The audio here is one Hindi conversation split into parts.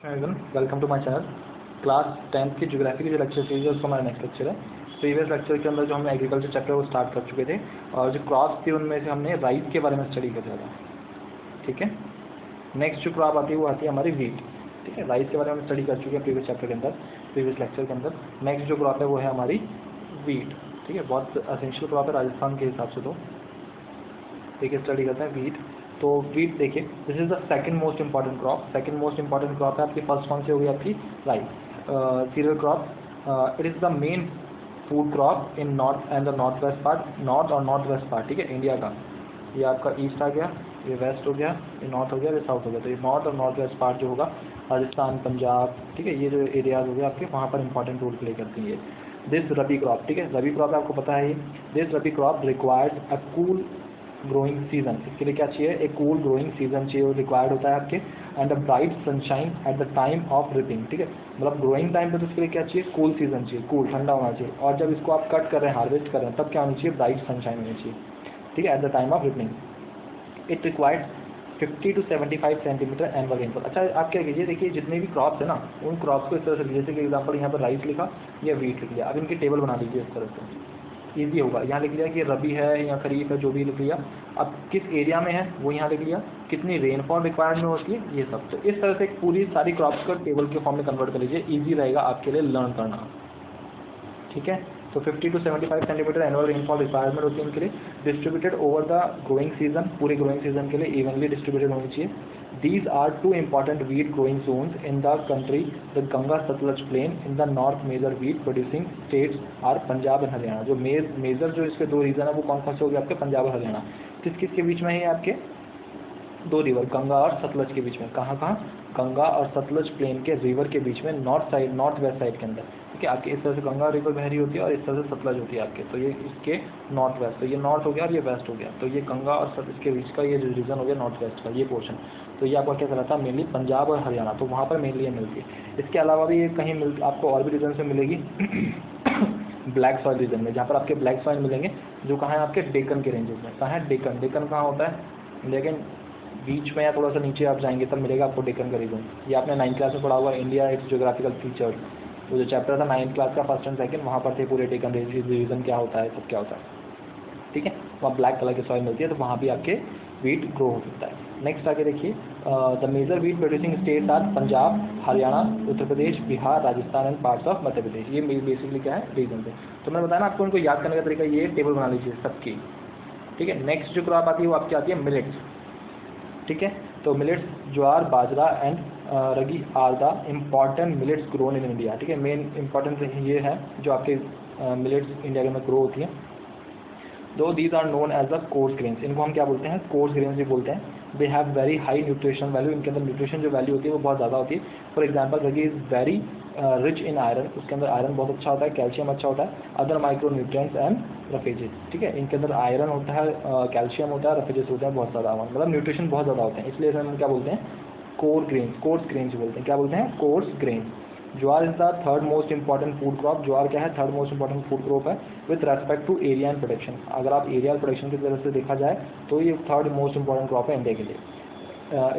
Everyone, welcome to my channel. Class 10th की ज्योग्राफी की जो लेक्चर सीरीज है उसका हमारा नेक्स्ट लेक्चर है। प्रीवियस लेक्चर के अंदर जो हमने एग्रीकल्चर चैप्टर वो स्टार्ट कर चुके थे और जो क्रॉप्स थी उनमें से हमने राइस के बारे में स्टडी कर लिया था। ठीक है, नेक्स्ट जो क्रॉप आती है वो आती है हमारी वीट। ठीक है, राइस के बारे में स्टडी कर चुके हैं प्रीवियस चैप्टर के अंदर, प्रीवियस लेक्चर के अंदर। नेक्स्ट जो क्रॉप है वो है हमारी वीट। ठीक है, बहुत असेंशियल क्रॉप है राजस्थान के हिसाब से। तो ठीक है, स्टडी करते हैं वीट। तो वीट देखिए, this is the second most important crop. Second most important crop है आपकी। फर्स्ट कौन सी होगी आपकी? Rice, cereal crop. It is the main food crop in north and the north west part, north और नॉर्थ वेस्ट पार्ट। ठीक है, इंडिया का ये आपका ईस्ट आ गया, ये वेस्ट हो गया, ये नॉर्थ हो गया, ये साउथ हो गया। तो ये नॉर्थ और नॉर्थ वेस्ट पार्ट जो होगा, राजस्थान, पंजाब, ठीक है, ये जो एरियाज हो गए आपके, वहाँ पर इंपॉर्टेंट रोल प्ले करती है दिस रबी क्रॉप। ठीक है, रबी क्रॉप आपको पता है ये। This rabi crop required a cool growing season. इसके लिए क्या चाहिए? एक कूल ग्रोइंग सीजन चाहिए, वो रिक्वायर्ड होता है आपके। And a bright sunshine at the time of ripping. ठीक है, मतलब ग्रोइंग टाइम पे तो इसके लिए क्या चाहिए? कूल सीजन चाहिए, कूल ठंडा होना चाहिए। और जब इसको आप कट कर रहे हैं, हार्वेस्ट कर रहे हैं, तब क्या होनी चाहिए? ब्राइट सनशाइन होनी चाहिए। ठीक है, at the time of ripping it required 50 to 75 centimetre annual rainfall. अच्छा, आप क्या कीजिए, देखिए जितने भी क्रॉप्स है ना, उन क्रॉप्स को इस तरह से लीजिए। जैसे कि एग्जाम्पल यहाँ पर राइस लिखा या वीट लिख लिया। अब इनकी टेबल बना लीजिए इस तरह से, ईजी होगा। यहाँ लिख लिया कि रबी है या खरीफ है, जो भी लिख लिया। अब किस एरिया में है वो यहाँ लिख लिया, कितनी रेनफॉल रिक्वायर्ड में होती है, ये सब। तो इस तरह से पूरी सारी क्रॉप्स को टेबल के फॉर्म में कन्वर्ट कर लीजिए, ईजी रहेगा आपके लिए लर्न करना। ठीक है, तो 50 to 75 centimetre annual rainfall requirement होती है इनके लिए। Distributed over the growing season, पूरे ग्रोइंग सीजन के लिए इवनली डिस्ट्रीब्यूटेड होनी चाहिए। These are two important wheat growing zones in the country, the Ganga Satluj plain in the north। major wheat producing states are Punjab and Haryana। जो मेजर जो इसके दो रीजन है वो कौन कौन से हो गए आपके? पंजाब और हरियाणा। किस किस के बीच में है आपके? दो रिवर, गंगा और सतलज के बीच में। कहाँ कहाँ? गंगा और सतलज प्लेन के रिवर के बीच में, north side, north west side के अंदर। ठीक है, आपके इस तरह से गंगा रिवर बह रही होती है और इस तरह से सतलज होती है आपके। तो ये इसके नॉर्थ वेस्ट, तो ये नॉर्थ हो गया और ये वेस्ट हो गया। तो ये गंगा और सतलज के बीच का ये रीजन हो गया नॉर्थ वेस्ट का, ये पोर्शन। तो ये आपका क्या कहलाता है? मेनली पंजाब और हरियाणा। तो वहाँ पर मेनली ये मिलती है। इसके अलावा भी ये कहीं मिल आपको और भी रीजन से मिलेगी ब्लैक सॉइल रीजन में, जहाँ पर आपके ब्लैक सॉइल मिलेंगे, जो कहाँ है आपके? डेक्कन के रेंजेस में। कहाँ है? डेक्कन। डेक्कन कहाँ होता है? लेकिन बीच में या थोड़ा सा नीचे आप जाएंगे तब मिलेगा आपको डेक्कन का रीजन। ये आपने 9th क्लास में पढ़ा हुआ, इंडिया इट्स ज्योग्राफिकल फीचर। वो जो चैप्टर था 9th क्लास का, फर्स्ट एंड सेकंड, वहाँ पर थे पूरे डेक्कन रीजन क्या होता है, सब क्या होता है। ठीक है, वहाँ ब्लैक कलर की सॉइल मिलती है, तो वहाँ भी आपके वीट ग्रो हो सकता है। नेक्स्ट आगे देखिए, the major wheat producing states are Punjab, Haryana, Uttar Pradesh, Bihar, Rajasthan and parts of Madhya Pradesh. ये बेसिकली क्या है? रीजन है। तो मैंने बताया ना आपको, उनको याद करने का तरीका ये टेबल बना लीजिए सबकी। ठीक है, नेक्स्ट जो क्रॉप आती है वो आपकी आती है मिलेट्स। ठीक है, तो millets, jowar, bajra and ragi are the important millets grown in India. ठीक है, मेन इंपॉर्टेंट ये है जो आपके मिलेट्स इंडिया में ग्रो होती हैं। Though these are known as the coarse grains. इनको हम क्या बोलते हैं? कोर्स ग्रेन्स भी बोलते हैं। They have very high nutrition value. इनके अंदर न्यूट्रिशन जो वैल्यू होती है वो बहुत ज़्यादा होती है। For example, Ragi is very rich in iron. उसके अंदर आयरन बहुत अच्छा होता है, कैल्शियम अच्छा होता है, other micro nutrients and roughages. ठीक है, इनके अंदर आयरन होता है, कैल्शियम होता है, रफेजेस होता है बहुत ज़्यादा, मतलब न्यूट्रिशन बहुत ज़्यादा होते हैं। इसलिए हम क्या बोलते हैं? कोर ग्रेन्स, कोर्स ग्रेन्स बोलते हैं। क्या बोलते हैं? Coarse grains. Jowar is the third most important food crop. Jowar क्या है? Third most important food crop है with respect to area and production. अगर आप एरिया प्रोडक्शन की तरफ से देखा जाए तो ये थर्ड मोस्ट इंपॉर्टेंट क्रॉप है इंडिया के लिए।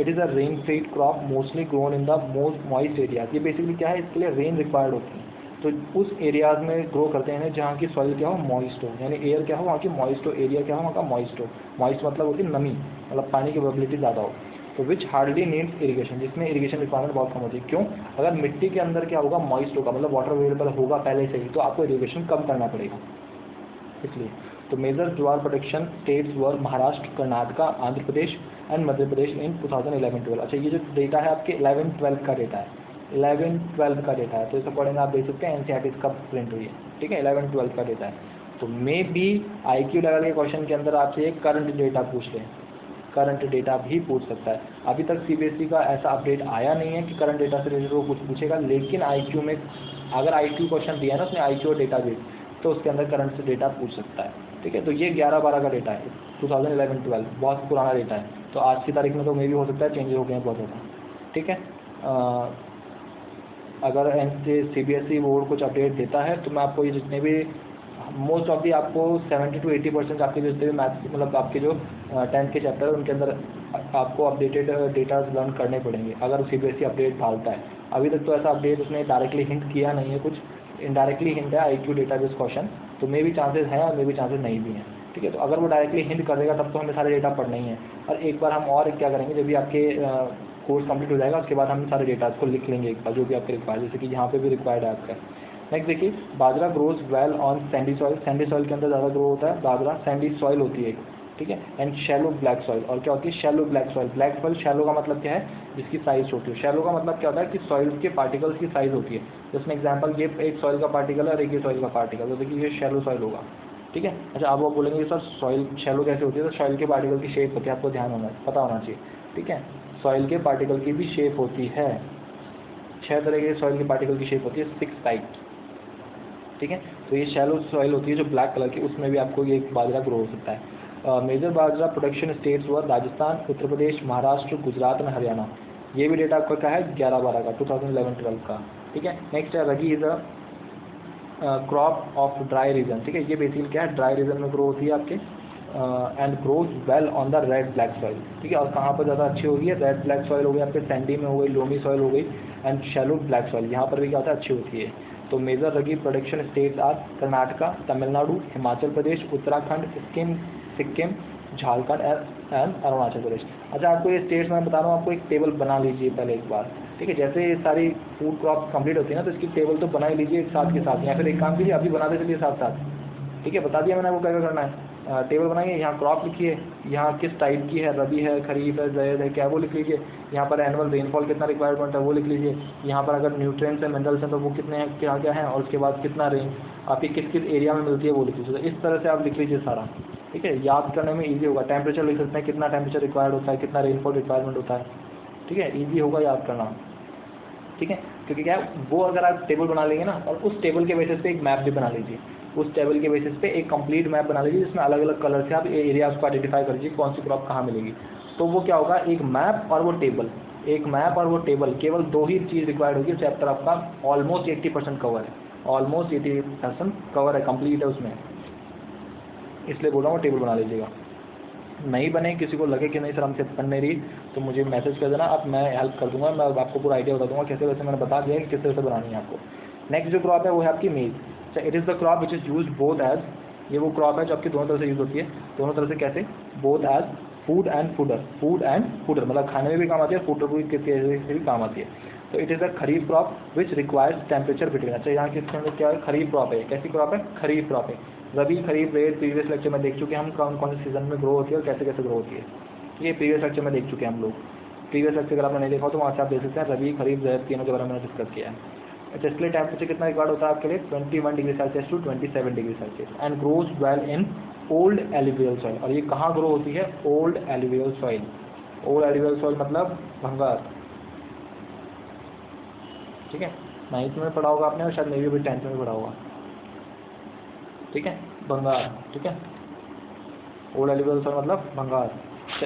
It is a rain feed crop mostly grown in the most moist areas. ये बेसिकली क्या है? इसके लिए रेन रिक्वायर्ड होती है, तो उस एरियाज में ग्रो करते हैं जहाँ की सॉइल क्या हो? मॉइस्ट हो, यानी एयर क्या हो वहाँ की? मॉइस्ट हो। एरिया क्या हो वहाँ का? मॉइस्ट हो। मॉइस्ट मतलब होती है नमी, मतलब पानी की अवेलेबिलिटी ज़्यादा हो। तो विच हार्डली नीड्स इरीगेशन, जिसमें इरीगेशन रिक्वायरमेंट बहुत कम होती है। क्यों? अगर मिट्टी के अंदर क्या होगा? मॉइस्ट होगा, मतलब वाटर अवेलेबल होगा पहले से ही, तो आपको इरीगेशन कम करना पड़ेगा, इसलिए। तो major jowar production states were Maharashtra, Karnataka, Andhra Pradesh and Madhya Pradesh in 2011-12। अच्छा, ये जो डेटा है आपके 11-12 का डेटा है, 11-12 का डेटा है। तो इस अकॉर्डिंग आप देख सकते हैं एनसीईआरटी कब प्रिंट हुई है। ठीक है, 11-12 का डेटा है। तो मे भी IQ लेवल के क्वेश्चन के अंदर आपसे एक करंट डेटा पूछ लें, करंट डेटा भी पूछ सकता है। अभी तक CBSE का ऐसा अपडेट आया नहीं है कि करंट डेटा से रिलेटेड वो कुछ पूछेगा, लेकिन IQ में अगर IQ क्वेश्चन दिया है ना उसने, IQ और डेटा बेस, तो उसके अंदर करंट से डेटा पूछ सकता है। ठीक है, तो ये 11-12 का डेटा है, 2011-12 बहुत पुराना डेटा है। तो आज की तारीख में तो मे भी हो सकता है चेंज हो गए हैं बहुत ज़्यादा। ठीक है, अगर CBSE बोर्ड कुछ अपडेट देता है तो मैं आपको ये जितने भी मोस्ट ऑफ दी आपको 70 to 80% आपके जितने भी मैथ्स, मतलब आपके जो 10th के चैप्टर है उनके अंदर आपको अपडेटेड डेटा लर्न करने पड़ेंगे अगर CBSE अपडेट डालता है। अभी तक तो ऐसा अपडेट उसने डायरेक्टली हिंट किया नहीं है, कुछ इनडायरेक्टली हिंट है IQ डेटाबेस क्वेश्चन, तो मे भी चांसेस हैं और मे भी चांसेस नहीं भी हैं। ठीक है, तो अगर वो डायरेक्टली हिंट कर देगा तब तो हमें सारे डेटा पढ़ना ही है। और एक बार हम और क्या करेंगे, जब भी आपके कोर्स कंप्लीट हो जाएगा उसके बाद हम सारे डेटा को लिख लेंगे एक बार, जो भी आपके रिक्वायर्ड, जैसे कि यहाँ पे भी रिक्वायर्ड है आपका। नेक्स्ट देखिए, bajra grows well on sandy soil. Sandy soil के अंदर ज़्यादा ग्रो होता है बाजरा, सैंडी सॉइल होती है एक, ठीक है। एंड शैलो ब्लैक सॉइल, और क्या होती है shallow black soil. Black soil, shallow का मतलब क्या है, जिसकी साइज छोटी हो। शैलो का मतलब क्या होता है कि सॉइल के पार्टिकल्स की साइज होती है। जिसमें एग्जांपल ये एक सॉइल का पार्टिकल है और एक ये सॉइल का पार्टिकल, तो देखिए ये शैलो सॉइल होगा, ठीक है। अच्छा, अब आप बोलेंगे सर सॉइल शैलो कैसे होती है, तो सॉइल के पार्टिकल की शेप होती है, आपको ध्यान होना पता होना चाहिए, ठीक है। सॉइल के पार्टिकल की भी शेप होती है, 6 तरह के सॉइल के पार्टिकल की शेप होती है, 6 टाइप्स, ठीक है। तो ये शैलो सॉइल होती है जो ब्लैक कलर की, उसमें भी आपको ये बाजरा ग्रो हो सकता है। मेजर बाजरा प्रोडक्शन स्टेट्स हुआ राजस्थान, उत्तर प्रदेश, महाराष्ट्र, गुजरात और हरियाणा। ये भी डेटा आपका क्या है 11-12 का 2011-12 का, ठीक है। नेक्स्ट है ragi is a crop of dry region, ठीक है। ये बेसिकली क्या है, ड्राई रीजन में ग्रो होती है आपके, and grows well on the red black soil, ठीक है। और कहाँ पर ज़्यादा अच्छी होगी है, रेड ब्लैक सॉइल हो गई आपके, सैंडी में हो गई, लोमी सॉइल हो गई, एंड शैलो ब्लैक सॉइल, यहाँ पर भी क्या होता है अच्छी होती है। तो major ragi production states are Karnataka, Tamil Nadu, Himachal Pradesh, Uttarakhand, Sikkim, Jharkhand and Arunachal Pradesh. अच्छा, आपको ये स्टेट्स मैं बता रहा हूँ, आपको एक टेबल बना लीजिए पहले एक बार, ठीक है। जैसे ये सारी फूड क्रॉप्स कंप्लीट होती है ना, तो इसकी टेबल तो बना ही लीजिए एक साथ के साथ, या फिर एक काम कीजिए अभी बना दे चलिए साथ साथ, ठीक है। बता दिया मैंने आपको क्या क्या करना है। टेबल बनाइए, यहाँ क्रॉप लिखिए, यहाँ किस टाइप की है, रबी है, खरीफ है, ज़ैद है, क्या वो लिख लीजिए। यहाँ पर एनुअल रेनफॉल कितना रिक्वायरमेंट है वो लिख लीजिए। यहाँ पर अगर न्यूट्रिएंट्स हैं, मिनरल्स हैं, तो वो कितने हैं, क्या क्या हैं, और उसके बाद कितना रेन आपकी किस किस एरिया में मिलती है वो लिख लीजिए। तो इस तरह से आप लिख लीजिए सारा, ठीक है। याद करने में ईजी होगा। टेम्परेचर लिख सकते हैं, कितना टेम्परेचर रिक्वायर्ड होता है, कितना रेनफॉल रिक्वायरमेंट होता है, ठीक है। ईजी होगा याद करना, ठीक है। क्योंकि क्या है, वो अगर आप टेबल बना लेंगे ना, और उस टेबल के बेसिस पे एक मैप भी बना लीजिए, उस टेबल के बेसिस पे एक कंप्लीट मैप बना लीजिए, जिसमें अलग अलग कलर से आप एरियाज को आइडेंटिफाई कर लीजिए कौन सी क्रॉप कहाँ मिलेगी। तो वो क्या होगा, एक मैप और वो टेबल, एक मैप और वो टेबल, केवल 2 ही चीज़ रिक्वायर्ड होगी। चैप्टर आपका ऑलमोस्ट 80% कवर है, ऑलमोस्ट 80% कवर है, कंप्लीट है उसमें, इसलिए बोल रहा हूँ टेबल बना लीजिएगा। नहीं बने, किसी को लगे कि नहीं सर हमसे बन नहीं रही, तो मुझे मैसेज कर देना, अब मैं हेल्प कर दूंगा, मैं आपको पूरा आइडिया बता दूंगा कैसे। वैसे मैंने बता दिया कि किस तरह से बनानी है आपको। नेक्स्ट जो क्रॉप है वो है आपकी मेज। अच्छा, it is the crop which is use both as, ये वो क्रॉप है जो आपकी दोनों तरह से यूज़ होती है। दोनों तरह से कैसे, both as food and fodder, food and fodder मतलब खाने में भी काम आती है, फूडर भी किसी से भी काम आती है। तो it is the kharif crop which requires temperature between. अच्छा, यहाँ किसके अंदर क्या है, खरीफ क्रॉप है। कैसी क्रॉप है, खरीफ क्रॉप है। रबी, खरीफ, रेड प्रीवियस लेक्चर में देख चुके हैं हम कौन कौन से सीजन में ग्रो होती है और कैसे कैसे ग्रो होती है, ये प्रीवियस लेक्चर में देख चुके हैं हम लोग। प्रीवियस लेक्चर अगर आपने नहीं देखा तो वहाँ से आप देख सकते हैं, रबी, खरीफ, ज़ैद तीनों के बारे में डिस्कस किया है। अच्छा, इसके लिए टेम्परेचर कितना रिकॉर्ड होता है आपके लिए, 21 degree Celsius to 27 degree Celsius, and grows well in old alluvial soil. और ये कहाँ ग्रो होती है, old alluvial soil. Old alluvial soil मतलब भंगार, ठीक है। 9th में पढ़ा होगा आपने और शायद मे भी 10th में पढ़ा होगा, ठीक है, भंगार, ठीक है। ओल्ड एलुवियल सॉइल मतलब भंगार।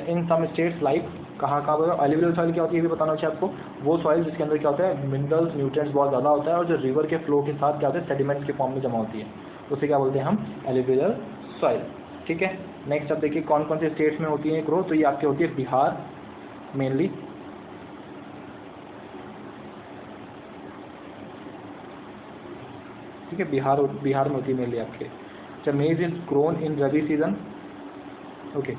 इन सम स्टेट्स लाइक, कहाँ पर एलुवियल सॉइल क्या होती है ये भी बताना चाहिए आपको। वो सॉइल जिसके अंदर क्या होता है, मिनरल्स, न्यूट्रिएंट्स बहुत ज़्यादा होता है, और जो रिवर के फ्लो के साथ क्या होता है, सेडिमेंट्स के फॉर्म में जमा होती है, उसे क्या बोलते हैं हम, एलुवियल सॉइल, ठीक है। नेक्स्ट अब देखिए कौन कौन से स्टेट्स में होती है ग्रो, तो ये आपकी होती है बिहार मेनली, ठीक है, बिहार में होती है मेनली आपके। अच्छा, मेज is grown in rabi season, okay,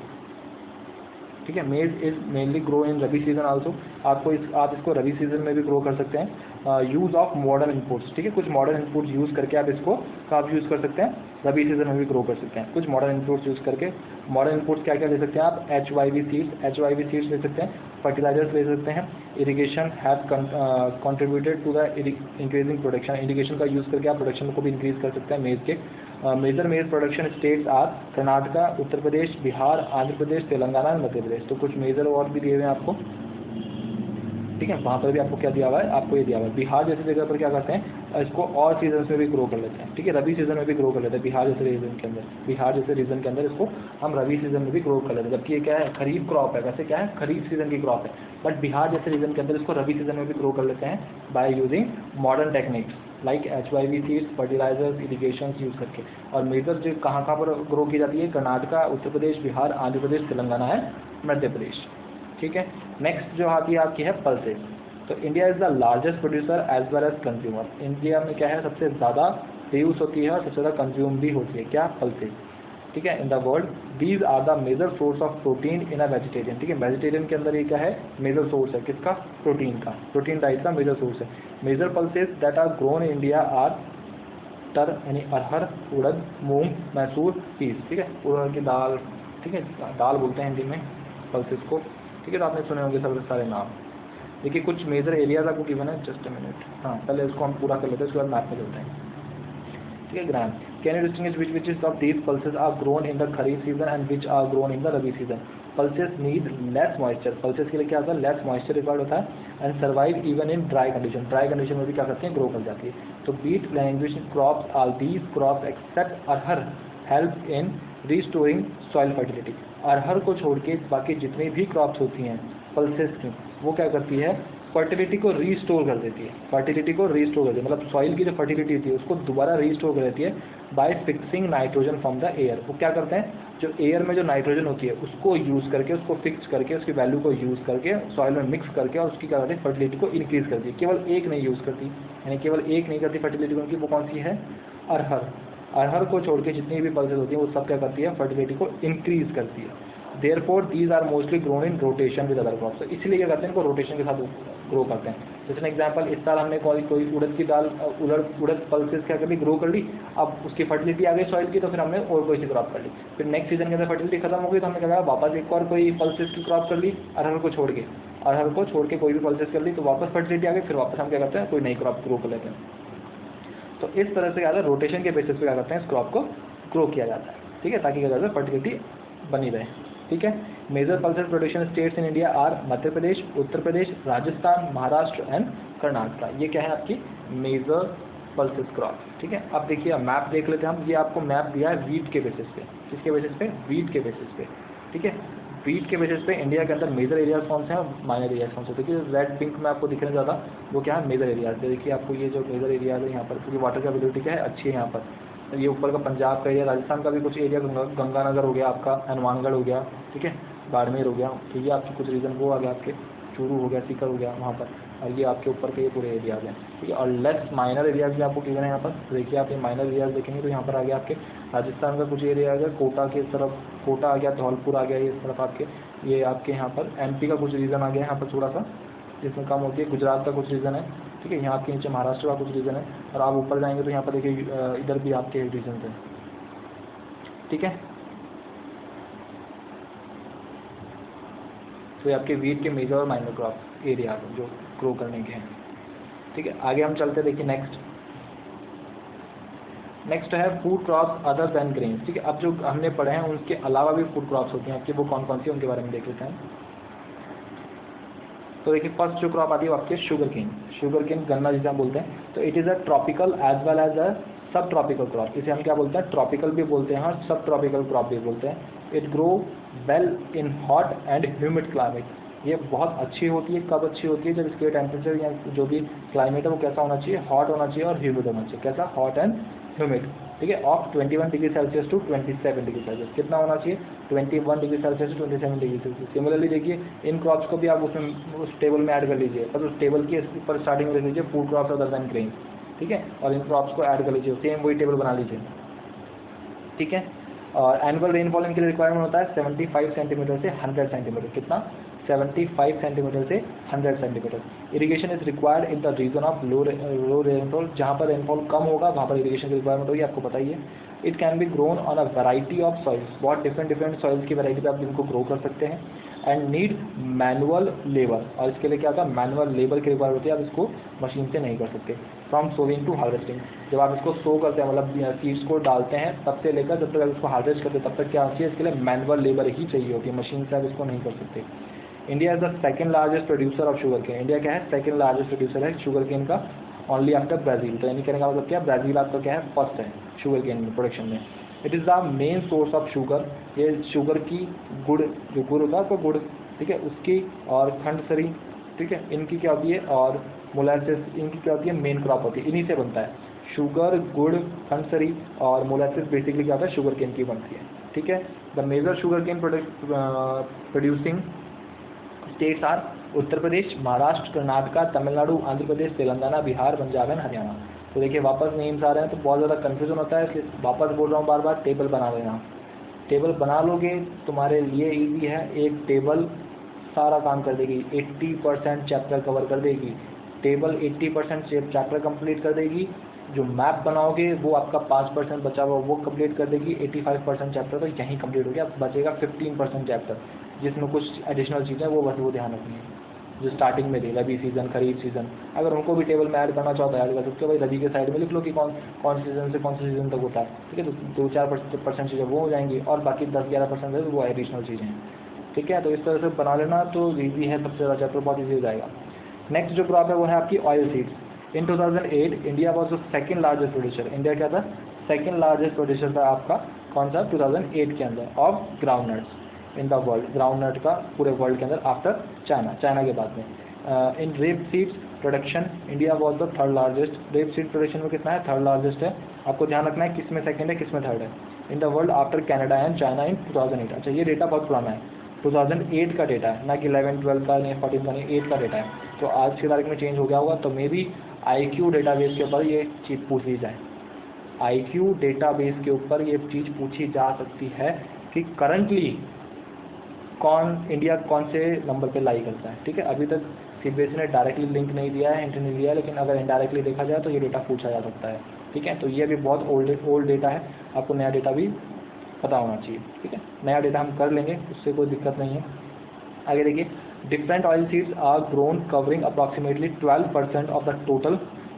ठीक है। मेज is mainly grow in rabi season also, आप इसको रबी सीजन में भी ग्रो कर सकते हैं। यूज़ ऑफ मॉडर्न इनपुट्स, ठीक है, कुछ मॉडर्न इनपुट्स यूज़ करके आप इसको कब यूज़ कर सकते हैं, रबी सीजन में भी ग्रो कर सकते हैं, कुछ मॉडर्न इनपुट्स यूज़ करके। मॉडर्न इनपुट्स क्या क्या ले सकते हैं आप, HYV सीड्स ले सकते हैं, फर्टिलाइजर्स ले सकते हैं। Irrigation have contributed to the increasing production, irrigation का यूज़ करके आप प्रोडक्शन को भी इंक्रीज कर सकते हैं मेज के। मेजर मेज प्रोडक्शन स्टेट्स आर कर्नाटका, उत्तर प्रदेश, बिहार, आंध्र प्रदेश, तेलंगाना और मध्य प्रदेश। तो कुछ मेजर और भी दिए हुए हैं आपको, ठीक है। वहाँ पर भी आपको क्या दिया हुआ है, आपको ये दिया हुआ है। बिहार जैसी जगह पर क्या करते हैं, इसको और सीजन में भी ग्रो कर लेते हैं, ठीक है, रबी सीजन में भी ग्रो कर लेते हैं। बिहार जैसे रीजन के अंदर इसको हम रबी सीजन में भी ग्रो कर लेते हैं, जबकि ये क्या है, खरीफ क्रॉप है। वैसे क्या है, खरीफ सीजन की क्रॉप है, बट बिहार जैसे रीजन के अंदर इसको रबी सीजन में भी ग्रो कर लेते हैं by using modern techniques like HYV seeds, fertilisers, irrigation use करके। और मेजर जो कहाँ पर ग्रो की जाती है, कर्नाटका, उत्तर प्रदेश, बिहार, आंध्र प्रदेश, तेलंगाना है, मध्य प्रदेश, ठीक है। नेक्स्ट जो आती है आपकी है पल्सेस। तो India is the largest producer as well as consumer. India में क्या है, सबसे ज़्यादा प्रोड्यूस होती है और सबसे ज़्यादा कंज्यूम भी होती है, क्या, पल्सेस, ठीक है, in the world. These are the major source of protein in a vegetarian, ठीक है, वेजिटेरियन के अंदर ये क्या है, मेजर सोर्स है किसका, प्रोटीन का, प्रोटीन डाइट का मेजर सोर्स है। Major pulses that are grown in India are tur यानी अरहर, उड़द, मूंग, मैसूर, पीस, ठीक है, उड़द की दाल, ठीक है, दाल बोलते हैं हिंदी में पल्सेस को, ठीक है। तो आपने सुने होंगे सबसे सारे नाम। देखिए कुछ मेजर एरियाज आपको गिवन है, जस्ट अ मिनट, हाँ पहले इसको हम पूरा कर लेते हैं, उसके बाद मैप में चलते हैं, ठीक है। Gram, can you distinguish which is of these pulses are grown in the kharif season and which are grown in the rabi season? pulses need less moisture, pulses के लिए क्या होता है, less moisture required होता है and survive even in dry condition, dry condition में भी क्या करती हैं, grow कर जाती है। तो beet, languish crops, all these crops except arhar help in restoring soil fertility। अरहर को छोड़ के बाकी जितनी भी क्रॉप्स होती हैं पल्सेस की, वो क्या करती है, फर्टिलिटी को रीस्टोर कर देती है, फर्टिलिटी को रीस्टोर कर देती है, मतलब सॉइल की जो फर्टिलिटी होती है उसको दोबारा रीस्टोर कर देती है bye fixing nitrogen from the air. वो क्या करते हैं, जो एयर में जो नाइट्रोजन होती है उसको यूज़ करके, उसको फिक्स करके, उसकी वैल्यू को यूज़ करके सॉइल में मिक्स करके और उसकी क्या करती है, फर्टिलिटी को इंक्रीज़ करती है। केवल एक नहीं यूज़ करती, यानी केवल एक नहीं करती फर्टिलिटी को, उनकी वो कौन सी है, अरहर। अरहर को छोड़ के जितनी भी पल्सेस होती हैं वो सब क्या करती है, फर्टिलिटी को इंक्रीज़ करती है। Therefore these are mostly grown in rotation with other crops। तो इसलिए क्या करते हैं, इनको रोटेशन के साथ ग्रो करते हैं। जैसे एग्जांपल, इस साल हमने कोई उड़द की दाल, उड़द पल्सेस क्या कर ली, ग्रो कर ली, अब उसकी फर्टिलिटी आ गई सॉइल की, तो फिर हमने और कोई सी क्रॉप कर ली। फिर नेक्स्ट सीजन के अंदर फर्टिलिटी खत्म हो गई तो हमने क्या कहा, वापस एक और कोई पल्सेस की क्रॉप कर ली, अरहर को छोड़ के, अरहर को छोड़ के कोई भी पल्सेस कर ली, तो वापस फर्टिलिटी आ गई, फिर वापस हम क्या करते हैं, कोई नई क्रॉप ग्रो कर लेते हैं। तो इस तरह से क्या होता है, रोटेशन के बेसिस पे क्या करते हैं, इस क्रॉप को ग्रो किया जाता है, ठीक है, ताकि क्या करते हैं, फर्टिलिटी बनी रहे, ठीक है। Major pulses production states in India are Madhya Pradesh, Uttar Pradesh, Rajasthan, Maharashtra and Karnataka. ये क्या है आपकी मेजर पल्सेस क्रॉप, ठीक है। अब देखिए, अब मैप देख लेते हैं हम। ये आपको मैप दिया है वीट के बेसिस पे, किसके बेसिस पे, वीट के बेसिस पे, ठीक है। वीट के बेसिस पे इंडिया के अंदर मेजर एरियाज कौन से हैं और माइनर एरियाज कौन से हैं। देखिए रेड पिंक में आपको दिख रहे हैं ज़्यादा, वो क्या है, मेजर एरियाज। देखिए आपको ये जो मेजर एरियाज है यहाँ पर, क्योंकि वाटर की अवेलेबिलिटी क्या है, अच्छी है यहाँ पर। ये ऊपर का पंजाब का एरिया, राजस्थान का भी कुछ एरिया, गंगानगर हो गया आपका, हनुमानगढ़ हो गया, ठीक है, बाड़मेर हो गया, ठीक है, आपके कुछ रीजन वो आ गया, आपके चूरू हो गया, सीकर हो गया वहाँ पर, और ये आपके ऊपर के ये पूरे एरियाज हैं, ठीक है। और लेस माइनर एरियाज भी आपको गिवन है यहाँ पर। देखिए आप ये माइनर एरियाज देखेंगे तो यहाँ पर आ गया आपके राजस्थान का कुछ एरिया आ गया, कोटा के तरफ, कोटा आ गया, धौलपुर आ गया, ये इस तरफ आपके, ये आपके यहाँ पर एमपी का कुछ रीजन आ गया यहाँ पर थोड़ा सा, जिसमें कम होती है, गुजरात का कुछ रीजन है, ठीक है, यहाँ आपके नीचे महाराष्ट्र का कुछ रीजन है, और आप ऊपर जाएंगे तो यहाँ पर देखिए इधर भी आपके रीजन हैं, ठीक है। तो ये आपके वीट के मेजर और माइनर क्रॉप एरिया जो ग्रो करने के हैं, ठीक है। आगे हम चलते, देखिए नेक्स्ट है food crops other than grains, ठीक है। अब जो हमने पढ़े हैं उनके अलावा भी फूड क्रॉप्स होती हैं आपकी, वो कौन कौन सी है उनके बारे में देख लेते हैं। तो देखिए फर्स्ट जो क्रॉप आती है वो आपकी शुगर केन, गन्ना जिसे हम बोलते हैं। तो it is a tropical as well as a subtropical crop. इसे हम क्या बोलते हैं, ट्रॉपिकल भी बोलते हैं और सब ट्रॉपिकल क्रॉप भी बोलते हैं। It grow well in hot and humid climate. ये बहुत अच्छी होती है, कब अच्छी होती है, जब इसके टेम्परेचर या जो भी क्लाइमेट है वो कैसा होना चाहिए, हॉट होना चाहिए और ह्यूमिड होना चाहिए। कैसा, हॉट एंड ह्यूमिड, ठीक है। Of 21 degree Celsius to 27 degree Celsius, कितना होना चाहिए, 21 degree Celsius to 27 degree Celsius. Similarly देखिए इन क्रॉप्स को भी आप उसमें उस टेबल में ऐड कर लीजिए, और उस टेबल के ऊपर स्टार्टिंग में लिख लीजिए food crops other than grain, ठीक है, और इन क्रॉप्स को ऐड कर लीजिए, सेम वही टेबल बना लीजिए, ठीक है। और एनुअल रेनफॉल इनके लिए रिक्वायरमेंट होता है 75 सेंटीमीटर से 100 सेंटीमीटर, कितना, 75 सेंटीमीटर से 100 centimetre. Irrigation is required in the region of low rainfall, जहाँ पर रेनफॉल कम होगा वहाँ पर इरिगेशन की रिक्वायरमेंट होगी, आपको पता ही है। It can be grown on a variety of soils, बहुत डिफरेंट सॉइल्स की वैरायटी पे आप इनको ग्रो कर सकते हैं। एंड नीड मैनुअल लेबर, और इसके लिए क्या होता है, मैनुअल लेबर की रिक्वायरमेंट होती है, आप इसको मशीन से नहीं कर सकते। फ्रॉम सोविंग टू हार्वेस्टिंग, जब आप इसको सो करते हैं, मतलब सीड्स को डालते हैं, तब से लेकर जब तक आप इसको हार्वेस्ट करते हैं तब तक क्या होती है, इसके लिए मैनुअल लेबर ही चाहिए होती है, मशीन से आप इसको नहीं कर सकते। India is the second largest producer of sugarcane. India क्या है, सेकंड लार्जेस्ट प्रोड्यूसर है शुगर केन का, ओनली आफ्टर ब्राज़ील। तो यानी कहने का मतलब क्या, ब्राज़ील आपका क्या है, फर्स्ट है शुगर केन प्रोडक्शन में। It is the main source of sugar, ये शुगर की गुड़, जो गुड़ होता है आपका गुड़, ठीक है, उसकी, और खंडसरी, ठीक है, इनकी क्या होती है, और मोलासेस, इनकी क्या होती है, मेन क्रॉप होती है, इन्हीं से बनता है शुगर, गुड़, खंडसरी और मोलासेस, बेसिकली क्या होता है, शुगर केन की बनती है, ठीक है। The major sugarcane producing states are Uttar Pradesh, Maharashtra, Karnataka, Tamil Nadu, Andhra Pradesh, Telangana, Bihar, Punjab and Haryana. तो देखिए वापस नेम्स आ रहे हैं तो बहुत ज़्यादा कन्फ्यूजन होता है, इसलिए वापस बोल रहा हूँ बार बार, टेबल बना लेना। टेबल बना लोगे तुम्हारे लिए ईजी है, एक टेबल सारा काम कर देगी, 80% चैप्टर कवर कर देगी। टेबल 80% चैप्टर कंप्लीट कर देगी। जो मैप बनाओगे वो आपका 5% बचा हुआ वो कंप्लीट कर देगी। 85% चैप्टर तो यहीं कंप्लीट हो गया, बचेगा 15% चैप्टर जिसमें कुछ एडिशनल चीज़ें वो बस वो ध्यान रखनी है जो स्टार्टिंग में थी, रबी सीज़न, खरीफ सीज़न। अगर उनको भी टेबल में ऐड करना चाहो तो ऐड कर सकते हो भाई, रबी के साइड में लिख लो कि कौन कौन सीज़न से कौन से सीज़न तक होता है, ठीक है। तो 2-4% चीज़ें वो हो जाएंगी और बाकी 10-11% है वो एडिशनल चीज़ें हैं, ठीक है। तो इस तरह से बना लेना तो ईजी है, सबसे ज़्यादा चैप्टर बहुत ईजी हो जाएगा। नेक्स्ट जो क्रॉप है वो है आपकी oil seeds. In 2008 India was the second largest producer. India क्या था? सेकेंड लार्जेस्ट प्रोड्यूसर था आपका कौन सा? 2008 के अंदर of groundnuts in the world. Groundnut का पूरे वर्ल्ड के अंदर आफ्टर चाइना, चाइना के बाद में। In rape seeds production India was the third largest. Rape seed production में कितना है? थर्ड लार्जेस्ट है। आपको ध्यान रखना है किस में सेकेंड है किस में थर्ड है in the world after Canada and China in 2008। अच्छा ये डेटा बहुत पुराना है, 2008 का डेटा है, ना कि 11, 12 का नहीं, 14 का नहीं, 8 का डेटा है। तो आज की तारीख में चेंज हो गया होगा, तो मे भी IQ डेटाबेस के ऊपर ये चीज़ पूछ ली जाए। IQ डेटाबेस के ऊपर ये चीज़ पूछी जा सकती है कि करंटली इंडिया कौन से नंबर पे लाई करता है, ठीक है। अभी तक CBSE ने डायरेक्टली लिंक नहीं दिया है, हिंट नहीं दिया है, लेकिन अगर इनडायरेक्टली देखा जाए तो ये डेटा पूछा जा सकता है, ठीक है। तो ये भी बहुत ओल्ड डेटा है, आपको नया डेटा भी पता होना चाहिए, ठीक है। नया डेटा हम कर लेंगे, उससे कोई दिक्कत नहीं है। आगे देखिए, different oil seeds are grown covering approximately 12% of the total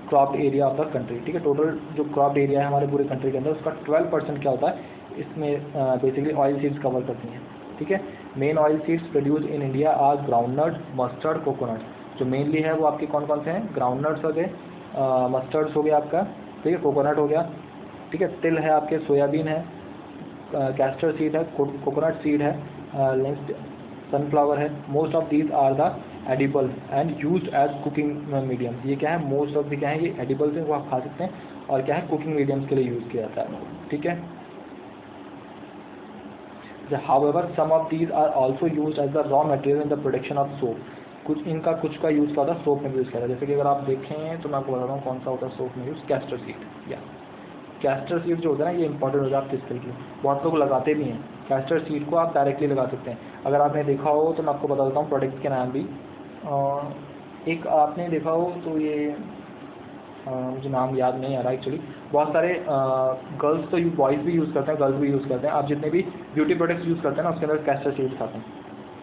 crop area of the country, ठीक है। टोटल जो क्रॉप एरिया है हमारे पूरे कंट्री के अंदर उसका 12% क्या होता है, इसमें बेसिकली ऑयल सीड्स कवर करती हैं, ठीक है। Main oil seeds produce in India are groundnut, mustard, coconut. जो मेनली है वो आपके कौन कौन से हैं? ग्राउंडनट्स हो गए, मस्टर्ड्स हो गया आपका, ठीक है, कोकोनट हो गया, ठीक है, तिल है आपके, सोयाबीन है, कैस्टर सीड है, कोकोनट सीड है, सनफ्लावर है। Most of these are the edible and used as cooking medium. ये क्या है? मोस्ट ऑफ द क्या है? ये एडिबल्स हैं, वो आप खा सकते हैं, और क्या है? कुकिंग मीडियम्स के लिए यूज़ किया जाता है, ठीक है। However, some of these are also used as the raw material in the production of soap. कुछ इनका कुछ का यूज़ क्या होता है? सोप में यूज़ किया जाता है। जैसे कि अगर आप देखें तो मैं आपको बताता हूँ कौन सा होता है सोप में यूज़। कैस्टर सीड, या कैस्टर सीड जो होता है ना, ये इंपॉर्टेंट हो जाता है इसके लिए, बहुत लोग लगाते भी हैं। कैस्टर सीड को आप डायरेक्टली लगा सकते हैं। अगर आपने देखा हो तो मैं आपको बता देता हूँ प्रोडक्ट के नाम भी। एक आपने देखा हो तो ये मुझे नाम याद नहीं आ रहा एक्चुअली। बहुत सारे गर्ल्स तो बॉयज़ भी यूज़ करते हैं, गर्ल्स भी यूज़ करते हैं। आप जितने भी ब्यूटी प्रोडक्ट्स यूज़ करते हैं ना उसके अंदर कैस्टर सीड्स आते हैं,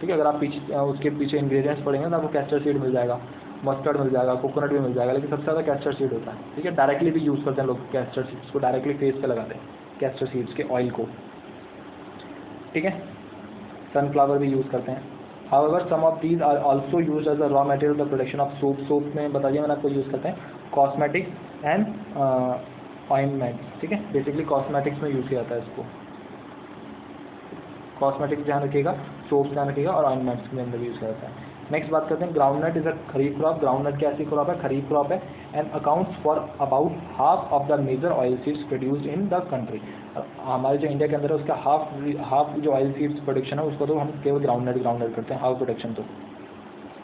ठीक है। अगर आप उसके पीछे इंग्रेडिएंट्स पढ़ेंगे तो आपको कैस्टर सीड मिल जाएगा, मस्टर्ड मिल जाएगा, कोकोनट भी मिल जाएगा, लेकिन सबसे ज़्यादा कैस्टर सीड होता है, ठीक है। डायरेक्टली भी यूज़ करते हैं लोग कैस्टर सीड्स को, डायरेक्टली फेस पे लगाते हैं कैस्टर सीड्स के ऑयल को, ठीक है। सनफ्लावर भी यूज़ करते हैं। However, some of these are also used as a raw material for the production of soap. Soap में बताइए मैंने आपको यूज़ करते हैं कॉस्मेटिक्स एंड ऑइंटमेंट्स, ठीक है। बेसिकली कॉस्मेटिक्स में यूज़ किया जाता है इसको। कॉस्मेटिक्स ध्यान रखिएगा, सोप्स ध्यान रखिएगा, और ऑइंटमेंट्स के अंदर यूज़ किया जाता है। नेक्स्ट बात करते हैं, groundnut is a kharif crop. Groundnut क्या ऐसी क्रॉप है? खरीफ क्रॉप है, and accounts for about half of the major oil seeds produced in the country. हमारे जो इंडिया के अंदर है उसका हाफ जो ऑयल सीड्स प्रोडक्शन है उसको तो हम केवल ग्राउंडनट करते हैं। हाफ प्रोडक्शन तो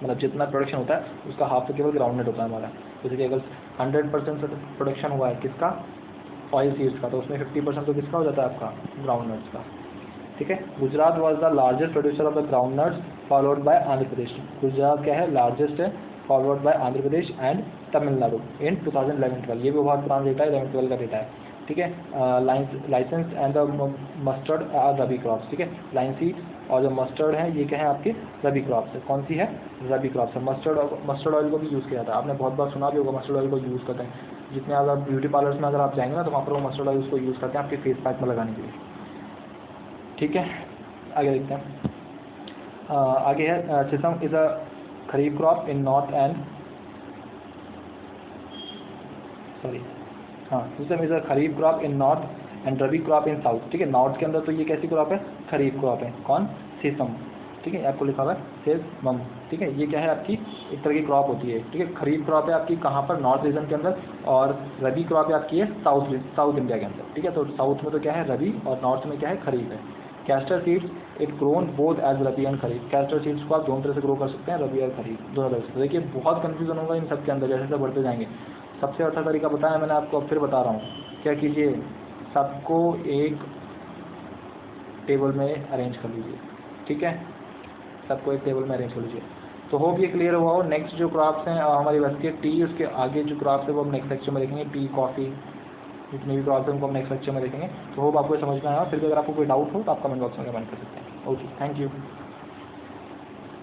मतलब जितना प्रोडक्शन होता है उसका हाफ तो केवल ग्राउंडनट होता है हमारा। जैसे कि अगर 100% प्रोडक्शन हुआ है किसका? ऑयल सीड्स का, तो उसमें 50% तो किसका हो जाता है? आपका ग्राउंडनट्स का, ठीक है। Gujarat was the largest producer of the groundnuts followed by Andhra Pradesh. Gujarat क्या है? लार्जेस्ट है, followed by Andhra Pradesh and Tamil Nadu in 2011-12। ये भी बहुत पुराना डेटा है, 11-12 का डेटा है, ठीक है। Licence and the mustard are rabi crops, ठीक है। लाइन सीड्स और जो मस्टर्ड है ये क्या है? आपके रबी क्रॉप्स है। कौन सी है? रबी क्रॉप्स है। मस्टर्ड ऑयल को भी यूज़ किया जाता है, आपने बहुत बार सुना भी होगा मस्टर्ड ऑयल को यूज़ करते हैं। जितने अगर ब्यूटी पार्लर्स में अगर आप जाएंगे ना तो वहाँ पर वो मस्टर्ड ऑयल उसको यूज़ करते हैं आपके फेस पैक में लगाने के लिए, ठीक है। आगे देखते हैं। आगे है sesame is a kharif crop in north and sesame is a kharif crop in north and rabi crop in south, ठीक है। नॉर्थ के अंदर तो ये कैसी क्रॉप है? खरीफ क्रॉप है। कौन? सिसम, ठीक है। आपको लिखा हुआ है सेसमम, ठीक है। ये क्या है? आपकी एक तरह की क्रॉप होती है, ठीक है। खरीफ क्रॉप है आपकी कहाँ पर? नॉर्थ रीजन के अंदर, और रबी क्रॉप है आपकी है साउथ इंडिया के अंदर, ठीक है। तो साउथ में तो क्या है? रबी, और नॉर्थ में क्या है? खरीफ है, castor seeds it grown both as rabi and kharif. Castor seeds को आप दोनों तरह से ग्रो कर सकते हैं, रबी और खरीफ दोनों तरह से। देखिए बहुत कंफ्यूजन होगा इन सब के अंदर जैसे जैसे बढ़ते जाएंगे। सबसे अच्छा तरीका बताया मैंने आपको, अब फिर बता रहा हूँ। क्या कीजिए, सबको एक टेबल में अरेंज कर लीजिए, ठीक है, सबको एक टेबल में अरेंज कर लीजिए। तो होप ये क्लियर हुआ हो। नेक्स्ट जो क्रॉप्स हैं हमारी बस्ती है टी, उसके आगे जो क्रॉप्स है वो हम नेक्स्ट लेक्चर में देखेंगे। टी, कॉफ़ी, जितने भी क्रॉप्स हैं उनको हम नेक्स्ट लेक्चर में देखेंगे। तो होप आपको समझ में आया। फिर भी अगर आपको कोई डाउट हो तो आप कमेंट बॉक्स में कमेंट कर सकते हैं। Okay, thank you.